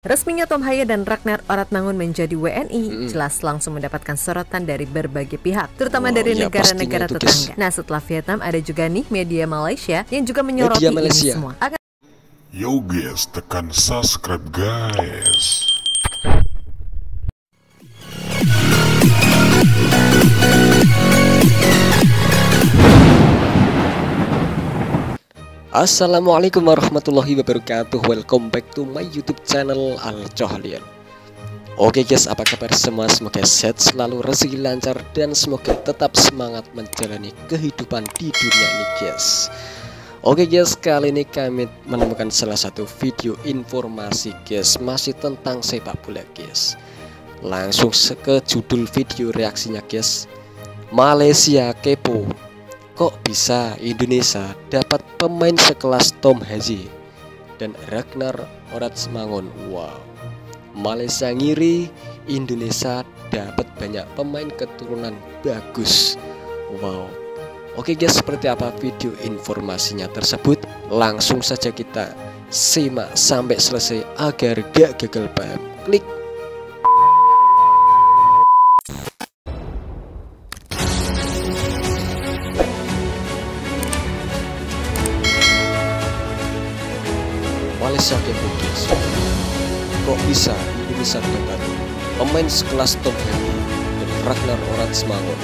Resminya Tom Hye dan Ragnar Oratmangun menjadi WNI jelas langsung mendapatkan sorotan dari berbagai pihak, terutama dari negara-negara tetangga. Nah, setelah Vietnam ada juga nih media Malaysia yang juga menyoroti ini semua. Yo guys, tekan subscribe guys. Assalamualaikum warahmatullahi wabarakatuh. Welcome back to my YouTube channel Al Johlian. Oke guys, apa kabar semua? Semoga sehat selalu, rezeki lancar, dan semoga tetap semangat menjalani kehidupan di dunia ini guys. Oke guys, kali ini kami menemukan salah satu video informasi guys, masih tentang sepak bola guys. Langsung ke judul video reaksinya guys. Malaysia kepo, kok bisa Indonesia dapat pemain sekelas Tom Hye dan Ragnar Oratmangun? Wow, Malaysia ngiri, Indonesia dapat banyak pemain keturunan bagus. Wow. Oke guys, seperti apa video informasinya tersebut? Langsung saja kita simak sampai selesai agar gak gagal paham. Klik. Malaysia kepo guys, kok bisa Indonesia dapat pemain sekelas Tom Hye dan Ragnar Oratmangun?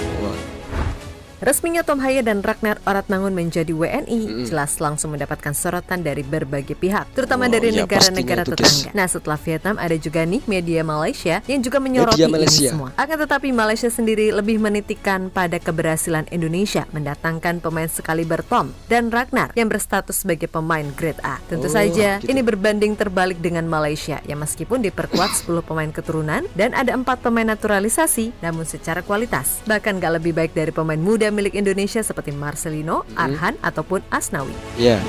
Resminya Tom Hye dan Ragnar Oratmangun menjadi WNI jelas langsung mendapatkan sorotan dari berbagai pihak, terutama dari negara-negara tetangga. Nah, setelah Vietnam ada juga nih media Malaysia yang juga menyoroti ini semua. Akan tetapi Malaysia sendiri lebih menitikkan pada keberhasilan Indonesia mendatangkan pemain sekaliber Tom dan Ragnar yang berstatus sebagai pemain grade A. Tentu saja ini berbanding terbalik dengan Malaysia yang meskipun diperkuat 10 pemain keturunan dan ada 4 pemain naturalisasi, namun secara kualitas bahkan gak lebih baik dari pemain muda milik Indonesia seperti Marcelino, Arhan, ataupun Asnawi. Ya,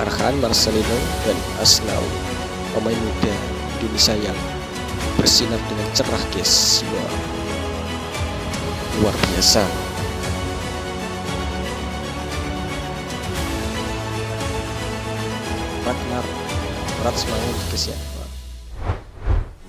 Arhan, Marcelino, dan Asnawi, pemain muda Indonesia yang bersinar dengan cerah guys. Wow, luar biasa. Ragnar Oratmangun guys ya.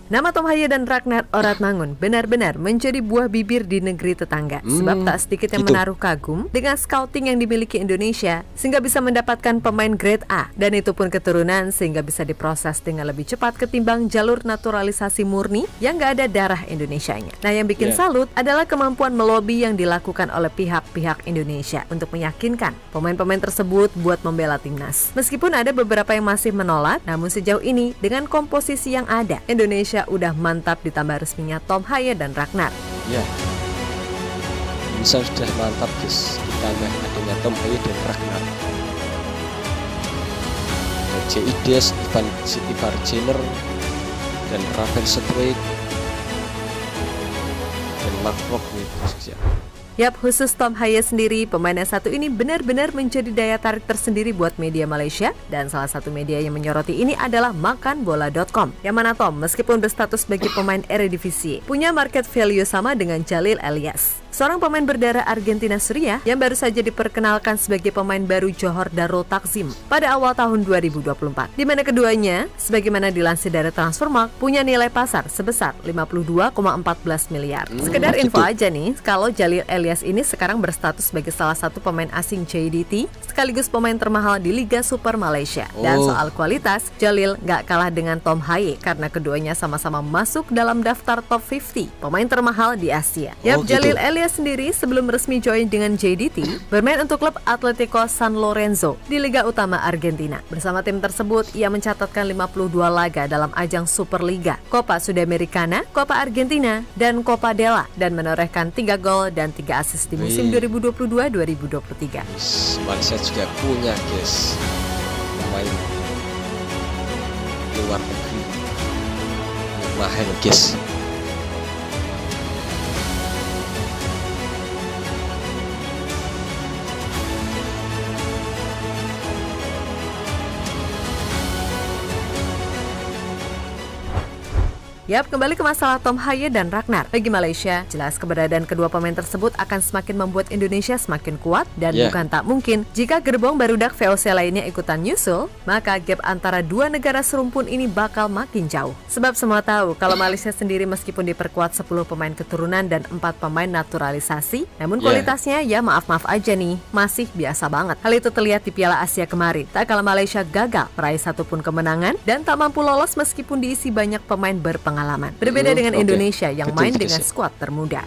Nama Tom Hye dan Ragnar Oratmangun benar-benar menjadi buah bibir di negeri tetangga, sebab tak sedikit yang menaruh kagum dengan scouting yang dimiliki Indonesia sehingga bisa mendapatkan pemain grade A, dan itu pun keturunan sehingga bisa diproses dengan lebih cepat ketimbang jalur naturalisasi murni yang gak ada darah Indonesianya. Nah, yang bikin salut adalah kemampuan melobi yang dilakukan oleh pihak-pihak Indonesia untuk meyakinkan pemain-pemain tersebut buat membela timnas. Meskipun ada beberapa yang masih menolak, namun sejauh ini dengan komposisi yang ada, Indonesia udah mantap ditambah resminya Tom Hye dan Ragnar. Ya, bisa sudah mantap guys, ditambah adanya Tom Hye dan Ragnar. JIDS, Ivar Jenner, dan Rafael Struijk, dan Mark Rockwood ya. Yap, khusus Tom Hye sendiri, pemain yang satu ini benar-benar menjadi daya tarik tersendiri buat media Malaysia, dan salah satu media yang menyoroti ini adalah makanbola.com, yang mana Tom meskipun berstatus sebagai pemain Eredivisie punya market value sama dengan Jalil Elias, seorang pemain berdarah Argentina Suriah yang baru saja diperkenalkan sebagai pemain baru Johor Darul Takzim pada awal tahun 2024, di mana keduanya sebagaimana dilansir dari Transfermarkt punya nilai pasar sebesar 52,14 miliar. Sekedar info aja nih, kalau Jalil Elias ini sekarang berstatus sebagai salah satu pemain asing JDT sekaligus pemain termahal di Liga Super Malaysia. Dan soal kualitas, Jalil gak kalah dengan Tom Hye karena keduanya sama-sama masuk dalam daftar top 50 pemain termahal di Asia. Yap, Jalil Elias sendiri sebelum resmi join dengan JDT bermain untuk klub Atletico San Lorenzo di Liga Utama Argentina. Bersama tim tersebut ia mencatatkan 52 laga dalam ajang Superliga, Copa Sudamericana, Copa Argentina, dan Copa Della, dan menorehkan 3 gol dan 3 asis di musim 2022-2023. Malaysia juga punya guys pemain luar negeri mahal guys. Yap, kembali ke masalah Tom Haye dan Ragnar. Bagi Malaysia, jelas keberadaan kedua pemain tersebut akan semakin membuat Indonesia semakin kuat dan bukan tak mungkin jika gerbong barudak VOC lainnya ikutan nyusul, maka gap antara dua negara serumpun ini bakal makin jauh. Sebab semua tahu kalau Malaysia sendiri meskipun diperkuat 10 pemain keturunan dan 4 pemain naturalisasi, namun kualitasnya ya maaf-maaf aja nih, masih biasa banget. Hal itu terlihat di Piala Asia kemarin. Tak kalah Malaysia gagal meraih satupun kemenangan dan tak mampu lolos meskipun diisi banyak pemain berpengalaman. Berbeda dengan Indonesia yang main dengan skuad termuda.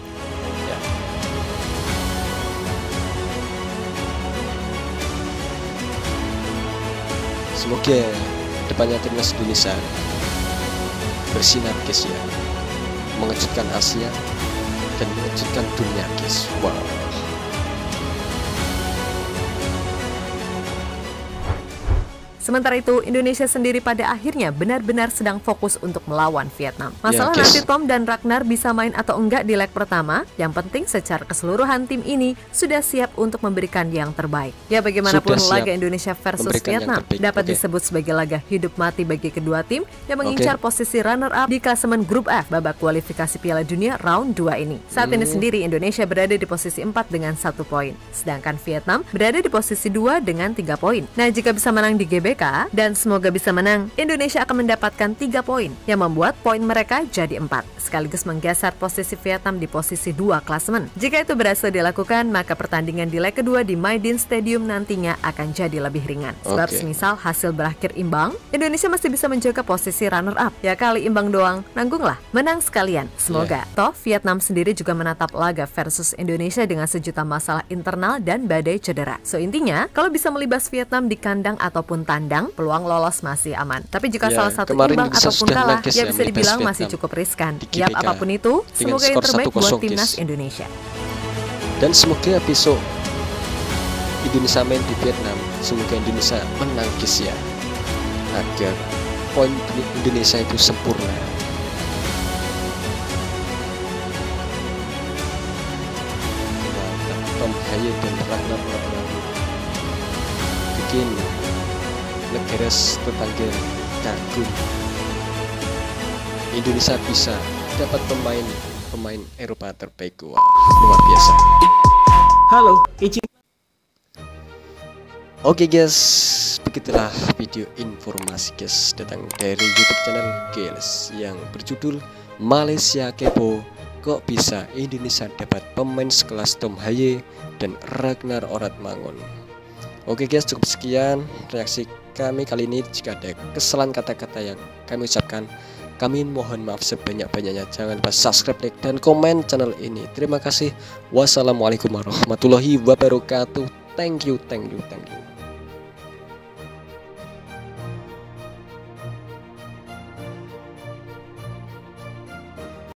Semoga depannya timnas Indonesia bersinar guys ya, mengejutkan Asia dan mengejutkan dunia guys. Wow. Sementara itu, Indonesia sendiri pada akhirnya benar-benar sedang fokus untuk melawan Vietnam. Masalah nanti Tom dan Ragnar bisa main atau enggak di leg pertama, yang penting secara keseluruhan tim ini sudah siap untuk memberikan yang terbaik. Ya bagaimanapun laga Indonesia versus Vietnam dapat disebut sebagai laga hidup mati bagi kedua tim yang mengincar posisi runner-up di klasemen grup F babak kualifikasi Piala Dunia round 2 ini. Saat ini sendiri Indonesia berada di posisi 4 dengan 1 poin, sedangkan Vietnam berada di posisi 2 dengan 3 poin. Nah, jika bisa menang di GBK dan semoga bisa menang, Indonesia akan mendapatkan 3 poin yang membuat poin mereka jadi 4, sekaligus menggeser posisi Vietnam di posisi 2 klasemen. Jika itu berhasil dilakukan, maka pertandingan di leg kedua di Maidin Stadium nantinya akan jadi lebih ringan. Sebab semisal hasil berakhir imbang, Indonesia masih bisa menjaga posisi runner up. Ya kali imbang doang, nanggunglah, menang sekalian. Semoga. Toh Vietnam sendiri juga menatap laga versus Indonesia dengan sejuta masalah internal dan badai cedera. So intinya, kalau bisa melibas Vietnam di kandang ataupun tandang, peluang lolos masih aman. Tapi jika salah satu imbang ataupun kalah, ya bisa dibilang masih cukup riskan. Yap, apapun itu, semoga yang terbaik buat timnas Indonesia. Dan semoga besok Indonesia main di Vietnam, semoga Indonesia menang guys ya, agar poin Indonesia itu sempurna. Tom Haye dan Ragnar bikin negara tetangga kagum. Indonesia bisa dapat pemain Eropa terbaik. Wah, luar biasa. Halo, izin. Oke guys, begitulah video informasi guys datang dari YouTube channel guys yang berjudul Malaysia Kepo, kok bisa Indonesia dapat pemain sekelas Tom Haye dan Ragnar Oratmangun. Oke guys, cukup sekian reaksi kami kali ini. Jika ada kesalahan kata-kata yang kami ucapkan, kami mohon maaf sebanyak-banyaknya. Jangan lupa subscribe, like, dan komen channel ini. Terima kasih. Wassalamualaikum warahmatullahi wabarakatuh. Thank you.